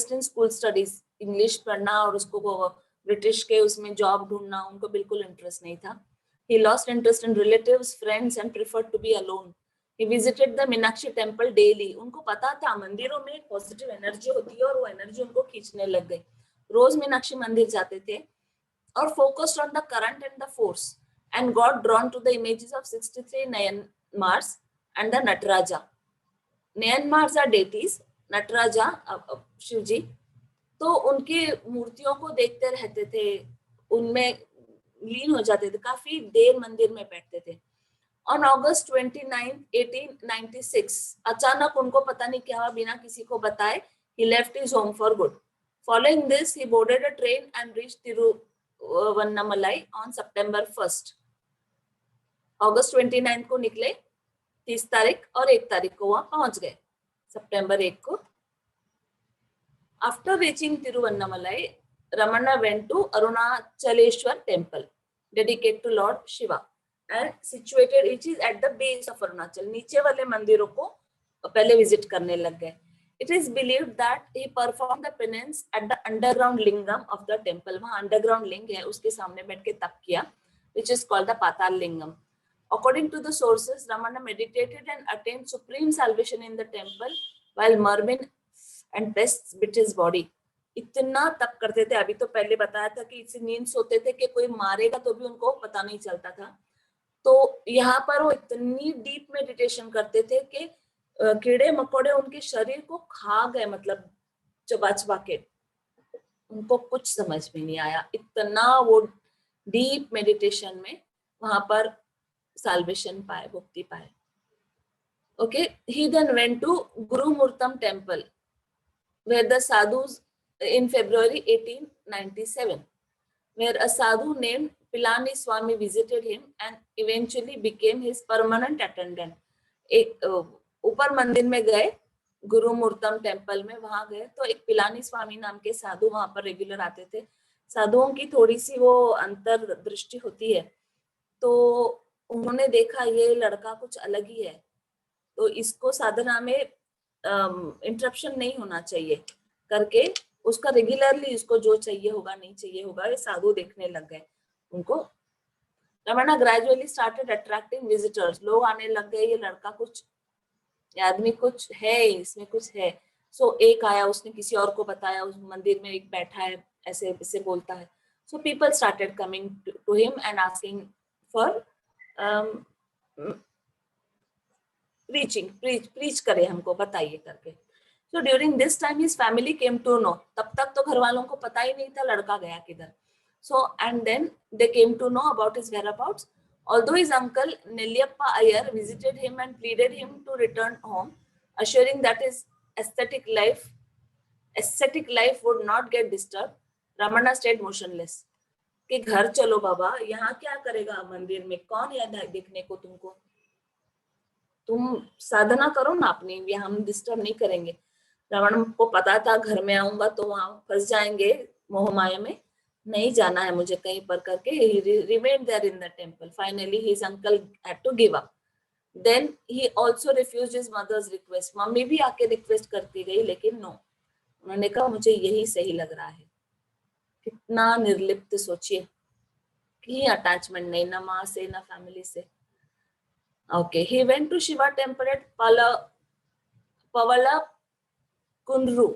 In school studies, English पढ़ना और उसको ब्रिटिश के उसमें जॉब ढूंढना उनको बिल्कुल इंटरेस्ट नहीं था. He lost interest in relatives, friends and preferred to be alone. He visited the Meenakshi temple daily. उनको पता था मंदिरों में एक पॉजिटिव एनर्जी होती है और वो एनर्जी उनको खींचने लग गई. रोज मीनाक्षी मंदिर जाते थे और focused on the current and the force and got drawn to the images of 63 Nayanmars and the Nataraja. Nayanmars are deities, Nataraja Shiv जी, तो उनकी मूर्तियों को देखते रहते थे, उनमें लीन हो जाते थे, काफी देर मंदिर में बैठते थे. On August 29, 1896, अचानक उनको पता नहीं क्या हुआ, बिना किसी को बताए he left his home for good. Following this, he boarded a train and reached Tiruvannamalai on September 1st. अगस्त 29 को निकले, 30 तारीख और 1 तारीख को वहां पहुंच गए, सितंबर 1 को. After reaching Tiruvannamalai, Ramana went to Arunachaleshwar temple, dedicated to Lord Shiva, and situated, it is at the base of Arunachal. नीचे वाले मंदिरों को पहले विजिट करने लग गए. It is believed that he performed the penance at the underground lingam of the temple. वहाँ underground लिंग है, उसके सामने बैठ के तप किया, which is called the Patal Lingam. According to the sources, Ramana meditated and attained supreme salvation in the temple while vermin and pests bit his body. इतना तप करते थे. अभी तो पहले बताया था कि इसी नींद सोते थे कि कोई मारेगा तो भी उनको पता नहीं चलता था. तो यहाँ पर वो इतनी डीप मेडिटेशन करते थे कि कीड़े मकोड़े उनके शरीर को खा गए, मतलब चबा चबा के, उनको कुछ समझ में नहीं आया. इतना वो डीप मेडिटेशन में वहां पर साल्वेशन पाए, मुक्ति पाए. Okay, he then went to Gurumurtam temple where the sadhus in February 1897, where a sadhu named Pilani Swami visited him and eventually became his permanent attendant. एक ऊपर मंदिर में गए, गुरुमूर्तम टेम्पल में, वहां गए तो एक पिलानी स्वामी नाम के साधु वहां पर रेगुलर आते थे. साधुओं की थोड़ी सी वो अंतर दृष्टि होती है, तो उन्होंने देखा ये लड़का कुछ अलग ही है, तो इसको साधना में इंटरप्शन नहीं होना चाहिए करके उसका रेगुलरली उसको जो चाहिए होगा नहीं चाहिए होगा ये साधु देखने लग गए उनको. Ramana gradually started attracting visitors. लोग आने लग गए, ये लड़का कुछ, ये आदमी कुछ है, इसमें कुछ है. सो एक आया, उसने किसी और को बताया, उस मंदिर में एक बैठा है, ऐसे ऐसे बोलता है. So people started coming to him and asking for preach करे, हमको बताइए करके. So during this time his family came to know. तब तक तो घर वालों को पता ही नहीं था लड़का गया किधर. So and then they came to know about his whereabouts. Although his uncle Nelliyappa Iyer visited him and pleaded him to return home, assuring that his aesthetic life would not get disturbed, Ramana stayed motionless. कि घर चलो बाबा, यहाँ क्या करेगा मंदिर में, कौन है देखने को तुमको, तुम साधना करो ना अपनी, ये हम डिस्टर्ब नहीं करेंगे. रावण को पता था घर में आऊंगा तो वहां फंस जाएंगे मोह माया में, नहीं जाना है मुझे कहीं पर करके. he remained there in the temple. Finally his uncle had to give up. Then he also refused his mother's request. Mummy भी आके रिक्वेस्ट करती गई लेकिन नो, उन्होंने कहा मुझे यही सही लग रहा है. कितना निर्लिप्त सोचिए, कि अटैचमेंट नहीं, ना माँ से ना फैमिली से. Okay, he went to Shiva temple at Pavala Kundru.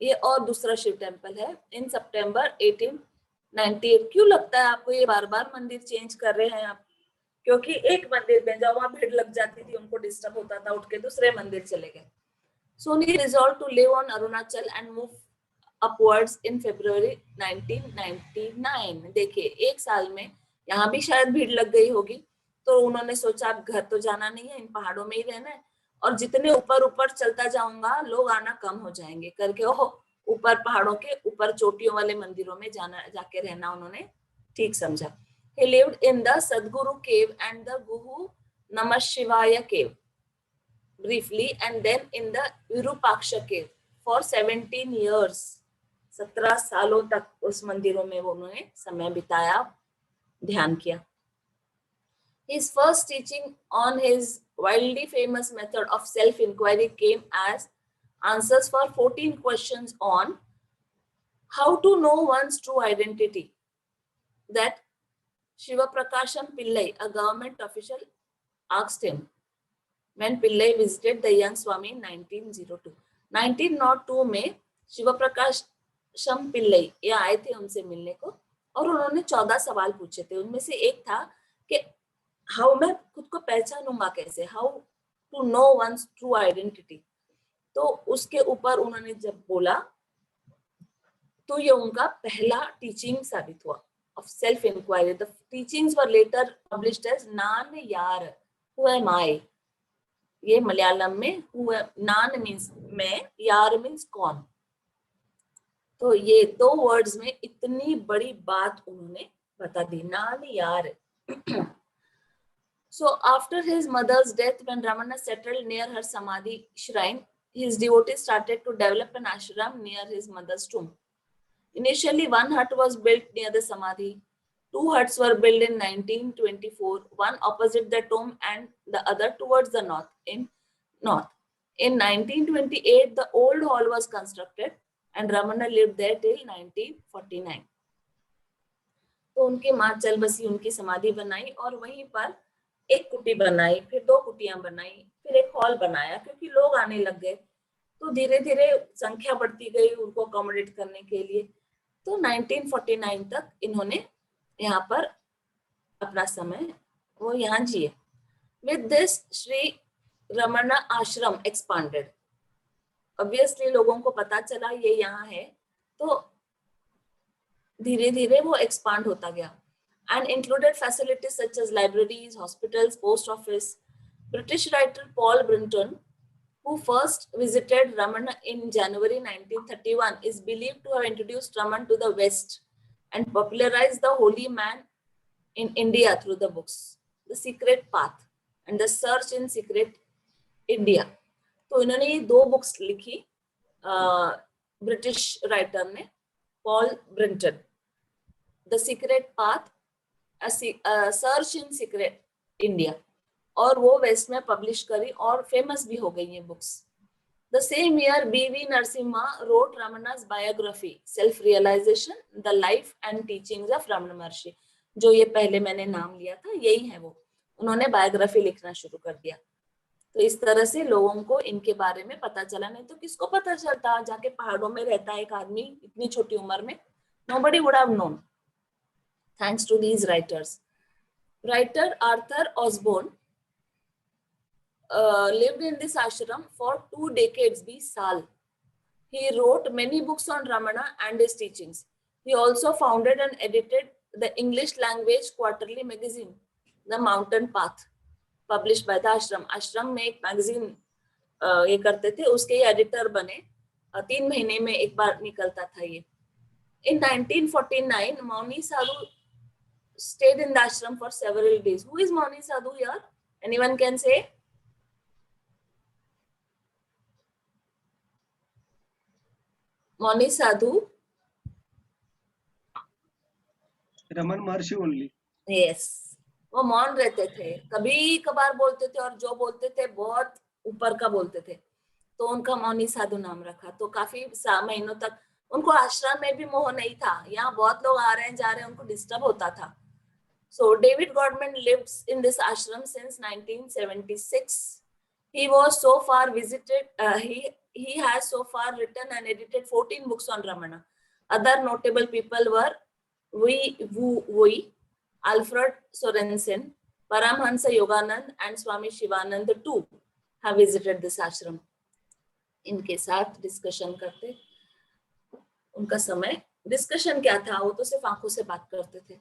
ये और दूसरा शिव टेम्पल है. इन सितंबर 1898. क्यों लगता है आपको ये बार बार मंदिर चेंज कर रहे हैं आप? क्योंकि एक मंदिर में जब वहां भीड़ लग जाती थी, उनको डिस्टर्ब होता था, उठ के दूसरे मंदिर चले गए. So he resolved to live on Arunachal and move upwards in February 1999. देखिए एक साल में यहाँ भी शायद भीड़ लग गई होगी, तो उन्होंने सोचा अब घर तो जाना नहीं है, इन पहाड़ों में ही रहना है, और जितने ऊपर ऊपर चलता जाऊंगा लोग आना कम हो जाएंगे करके ऊपर पहाड़ों के ऊपर चोटियों वाले मंदिरों में जाके रहना उन्होंने ठीक समझा. He lived in the Sadguru cave and the Guhu Namah Shivaya cave briefly and then in the Virupaksha cave for 17 years. 17 सालों तक उस मंदिरों में उन्होंने समय बिताया, ध्यान किया. His first teaching on his wildly famous method of self-inquiry came as answers for 14 questions on how to know one's true identity that Shiva Prakasham Pillai, a government official, asked him when Pillai visited the young Swami in 1902. 1902 में शिव प्रकाशम पिल्लई ये आए थे उनसे मिलने को और उन्होंने 14 सवाल पूछे थे। उनमें से एक था कि हाउ मैं खुद को पहचानूंगा कैसे, how to know one's true identity. तो उसके ऊपर उन्होंने जब बोला तो ये उनका पहला टीचिंग साबित हुआ of self inquiry. The teachings were later published as Nan Yar, who am I? ये मलयालम में नान मीन्स मैं, यार मीन्स कौन। तो ये दो वर्ड्स में इतनी बड़ी बात उन्होंने बता दी, नान यार। So after his mother's death, when Ramana settled near her Samadhi shrine, his devotees started to develop an ashram near his mother's tomb. Initially, one hut was built near the Samadhi. 2 huts were built in 1924, one opposite the tomb and the other towards the north. In 1928, the old hall was constructed and Ramana lived there till 1949. तो उनकी माँ चल बसी उनकी समाधि बनाई और वहीं पर एक कुटी बनाई, फिर 2 कुटियां बनाई, फिर एक हॉल बनाया क्योंकि लोग आने लग गए। तो धीरे धीरे संख्या बढ़ती गई उनको अकोमोडेट करने के लिए। तो 1949 तक इन्होंने यहाँ पर अपना समय वो यहाँ जिए। With this, श्री रमना आश्रम expanded. Obviously लोगों को पता चला ये यहाँ है तो धीरे धीरे वो expand होता गया and included facilities such as libraries, hospitals, post office. British writer Paul Brinton, who first visited Ramana in January 1931, is believed to have introduced Raman to the West and popularized the holy man in India through the books The Secret Path and The Search in Secret India. तो इन्होंने ये 2 books लिखी British writer ने, Paul Brighton, the secret path, search in secret India, और वो waste में publish करी और फेमस भी हो गई ये books. The same year, B.V. Narasimha wrote Ramana's biography, Self-Realization, The Life and Teachings of Ramana Maharshi. जो ये पहले मैंने नाम लिया था यही है वो, उन्होंने बायोग्राफी लिखना शुरू कर दिया। तो इस तरह से लोगों को इनके बारे में पता चला, नहीं तो किसको पता चलता, जाके पहाड़ों में रहता है एक आदमी इतनी छोटी उम्र में, nobody would have known. Thanks to these writers. Writer Arthur Osborne lived in this ashram for 2 decades, 20 साल. He wrote many books on Ramana and his teachings. He also founded and edited the English language quarterly magazine, The Mountain Path, published by the ashram. आश्रम में एक magazine ये करते थे, उसके editor बने, 3 महीने में एक बार निकलता था ये। In 1949, Mauni Sadhu stayed in the ashram for several days. Who is Mauni Sadhu here? Anyone can say? Mauni Sadhu? Raman Maharshi only. Yes. वो मौन रहते थे, कभी कभार बोलते थे और जो बोलते थे बहुत ऊपर का बोलते थे, तो उनका मौनी साधु नाम रखा। तो काफी महीनों तक उनको आश्रम में भी मोह नहीं था, यहाँ बहुत लोग आ रहे हैं जा रहे हैं, उनको डिस्टर्ब होता था। So David Godman lives in this ashram since 1976. He was so far visited. He has so far written and edited 14 books on Ramana. Other notable people were Wu Wui, Alfred Sorensen, Paramhansa Yoganand, and Swami Shivananda too have visited this ashram. इनके साथ discussion करते, उनका समय discussion क्या था, वो तो सिर्फ आंखों से बात करते थे।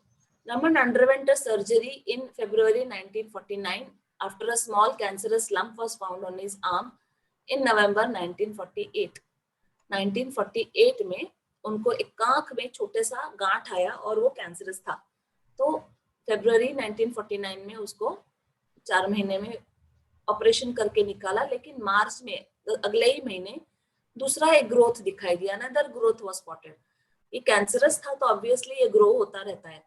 Raman underwent a surgery in February 1949 after a small cancerous lump was found on his arm in November 1948. 1948 में उनको एक आंख में छोटे सा गांठ आया और वो कैंसरस था। तो फरवरी 1949 में उसको 4 महीने में ऑपरेशन करके निकाला, लेकिन मार्च में अगले ही महीने दूसरा एक ग्रोथ दिखाई दिया, अनदर ग्रोथ वाज स्पॉटेड। ये कैंसरस था तो ऑब्वियसली ये ग्रो होता रहता है।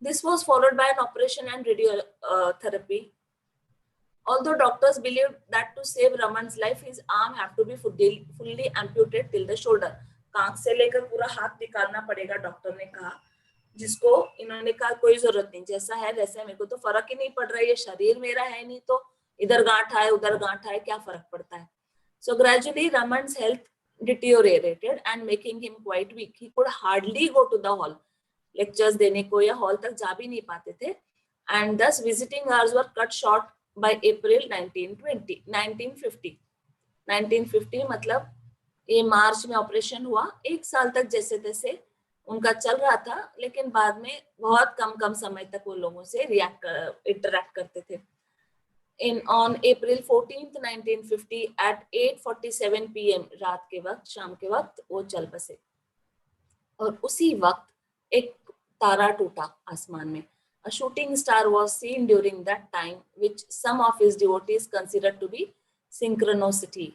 This was followed by an operation and radiotherapy. Although doctors believed that to save Raman's life, his arm have to be fully amputated till the shoulder. कांख से लेकर पूरा हाथ निकालना पड़ेगा, डॉक्टर ने कहा, जिसको इन्होंने कहा कोई जरूरत नहीं, जैसा है वैसा है, मेरे को तो फर्क ही नहीं पड़ रहा है, ये शरीर मेरा है नहीं, तो इधर गांठ आए उधर गांठ आए क्या फर्क पड़ता है. So gradually Raman's health deteriorated and making him quite weak. He could hardly go to the hall. Lectures देने को या हॉल तक जा भी नहीं पाते थे. And thus visiting hours were cut short by April 1950. 1950 मतलब ये मार्च में ऑपरेशन हुआ, एक साल तक जैसे तैसे उनका चल रहा था, लेकिन बाद में बहुत कम समय तक वो लोगों से इंटरैक्ट करते थे. On April 14th 1950 at 8:47 PM रात के वक्त, शाम के वक्त वो चल बसे. और उसी वक्त एक तारा टूटा आसमान में. A shooting star was seen during that time, which some of his devotees considered to be synchronicity.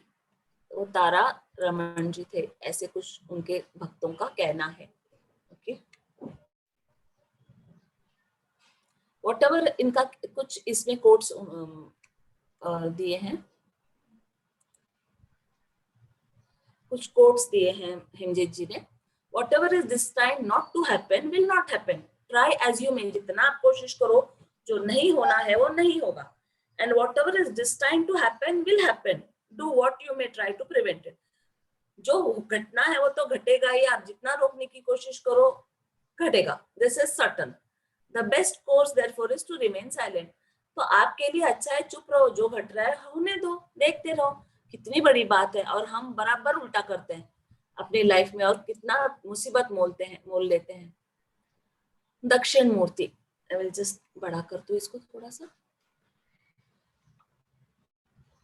वो तारा रमन जी थे, ऐसे कुछ उनके भक्तों का कहना है. Okay. Whatever इनका कुछ इसमें कोट्स दिए हैं, कुछ कोट्स दिए हैं हेमजेत जी ने. Whatever is destined not to happen will not happen. Try as you may. जितना आप कोशिश करो, जो नहीं होना है वो नहीं होगा. And whatever is destined to happen will happen. Do what you may try to prevent it. जो घटना है वो तो घटेगा ही, आप जितना रोकने की कोशिश करो घटेगा. This is certain. The best course therefore is to remain silent. तो आपके लिए अच्छा है चुप रहो, जो घट रहा है होने दो, देखते रहो. कितनी बड़ी बात है. और हम बराबर उल्टा करते हैं अपनी लाइफ में, और कितना मुसीबत मोल लेते हैं. दक्षिण मूर्ति, I will just बढ़ा कर दो इसको थोड़ा सा.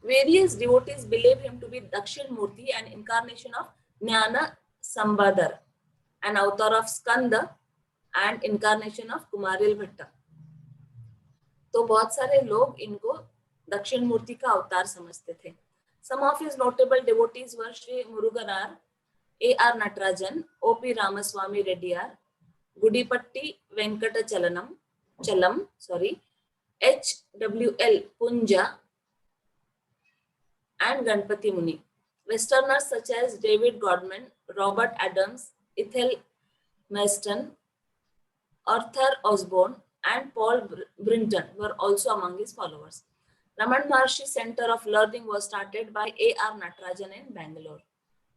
Various devotees believe him to be Dakshin Murti, an incarnation of Jnana Sambhadar, an avatar of Skanda and incarnation of Kumaril Bhatta. तो बहुत सारे लोग इनको दक्षिण मूर्ति का अवतार समझते थे. Some of his notable devotees were Sri Muruganar, A.R. Natarajan, O.P. Ramaswamy Reddyar, Gudipatti Venkata Chalam, H.W.L. Punja, and Ganpati Muni. Westerners such as David Godman, Robert Adams, Ethel Maston, Arthur Osborne, and Paul Brinton were also among his followers. Raman Maharshi Center of Learning was started by A.R. Natarajan in Bangalore.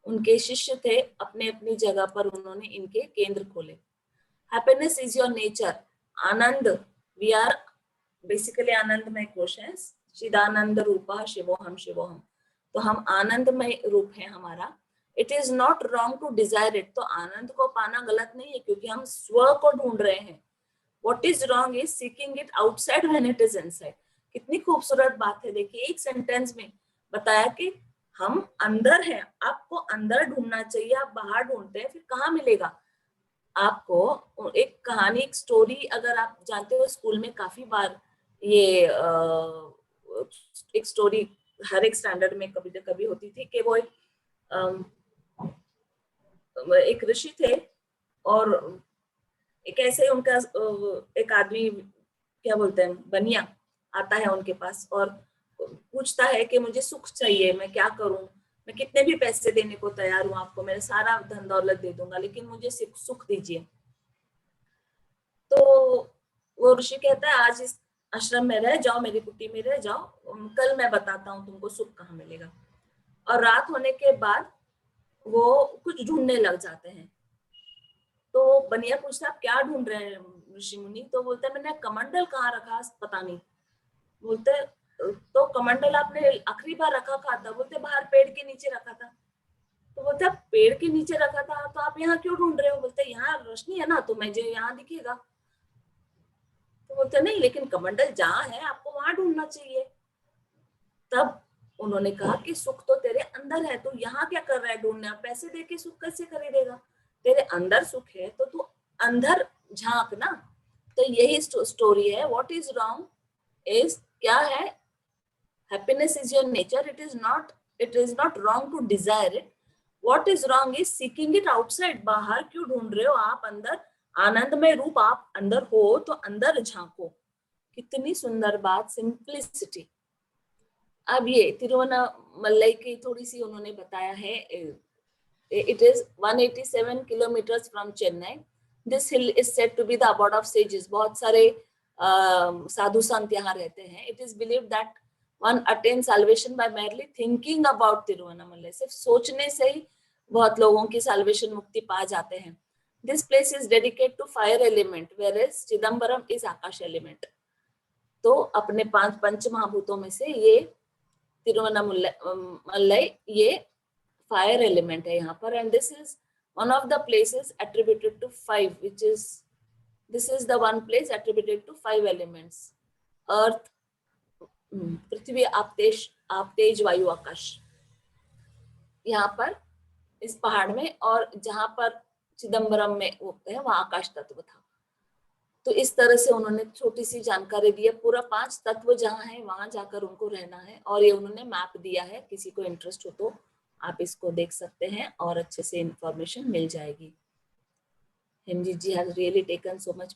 उनके शिष्य थे, अपने अपनी जगह पर उन्होंने इनके केंद्र खोले. Happiness is your nature. Anand, we are basically आनंदमय कोश है. चिदानंद रूपा शिवोहम शिवोहम. तो हम आनंदमय रूप है हमारा. It is not wrong to desire it. तो आनंद को पाना गलत नहीं है, क्योंकि हम स्व को ढूंढ रहे हैं. What is wrong is seeking it outside when it is inside. कितनी खूबसूरत बात है. देखिए एक सेंटेंस में बताया कि हम अंदर हैं, आपको अंदर ढूंढना चाहिए, आप बाहर ढूंढते हैं, फिर कहाँ मिलेगा आपको. एक कहानी, एक स्टोरी, अगर आप जानते हो स्कूल में काफी बार ये एक स्टोरी हर एक स्टैंडर्ड में कभी न कभी होती थी कि वो एक ऋषि थे और एक ऐसे उनका एक आदमी, क्या बोलते हैं, बनिया आता है उनके पास और पूछता है कि मुझे सुख चाहिए, मैं क्या करूं, मैं कितने भी पैसे देने को तैयार हूं आपको, मेरा सारा धन दौलत दे दूंगा, लेकिन मुझे सुख दीजिए. तो वो ऋषि कहता है आज इस आश्रम में रह जाओ, मेरी कुटी में रह जाओ, कल मैं बताता हूँ तुमको सुख कहाँ मिलेगा. और रात होने के बाद वो कुछ ढूंढने लग जाते हैं. तो बनिया पूछता है आप क्या ढूंढ रहे हैं ऋषि मुनि. तो बोलते हैं मैंने कमंडल कहाँ रखा पता नहीं. बोलते तो कमंडल आपने आखिरी बार रखा कहाँ था. बोलते बाहर पेड़ के नीचे रखा था. तो बोलते पेड़ के नीचे रखा था तो आप यहाँ क्यों ढूंढ रहे हो. बोलते यहाँ रोशनी है ना तो मुझे यहाँ दिखेगा. तो बोलते नहीं, लेकिन कमंडल जहाँ है आपको वहां ढूंढना चाहिए. तब उन्होंने कहा कि सुख तो तेरे अंदर है, तो यहाँ क्या कर रहा है ढूंढना, पैसे देके सुख कैसे खरीदेगा. तेरे अंदर सुख है तो तू अंदर झांक ना. तो यही स्टोरी है. व्हाट इज रॉन्ग इज, क्या है, happiness is your nature. It is not wrong to desire it. What is wrong is seeking it outside. बाहर क्यों ढूंढ रहे हो, आप अंदर आनंदमय रूप आप अंदर हो तो अंदर झांको. कितनी सुंदर बात, सिंप्लिसिटी. अब ये तिरुवन्नामलई की थोड़ी सी उन्होंने बताया है. It is 187 kilometers from Chennai. This hill is said to be the abode of sages. बहुत सारे साधु संत यहाँ रहते हैं. It is believed that one attains salvation by merely thinking about Tiruvannamalai. सिर्फ सोचने से ही बहुत लोगों की salvation मुक्ति पा जाते हैं. This place is dedicated to fire element, whereas Chidambaram is Akash element. तो अपने 5 पंच महाभूतों में से ये तिरुवन्नामलई ये फायर एलिमेंट है यहाँ पर. And this is one of the places attributed to 5, which is this is the one place attributed to 5 elements: अर्थ, पृथ्वी, आप तेज, वायु, आकाश. यहाँ पर इस पहाड़ में, और जहां पर चिदम्बरम में वो है वहां आकाश तत्व था. तो इस तरह से उन्होंने छोटी सी जानकारी दी है. पूरा 5 तत्व जहां है वहां जाकर उनको रहना है, और ये उन्होंने मैप दिया है. किसी को इंटरेस्ट हो तो आप इसको देख सकते हैं और अच्छे से इंफॉर्मेशन मिल जाएगी. Himjeet ji has really taken so much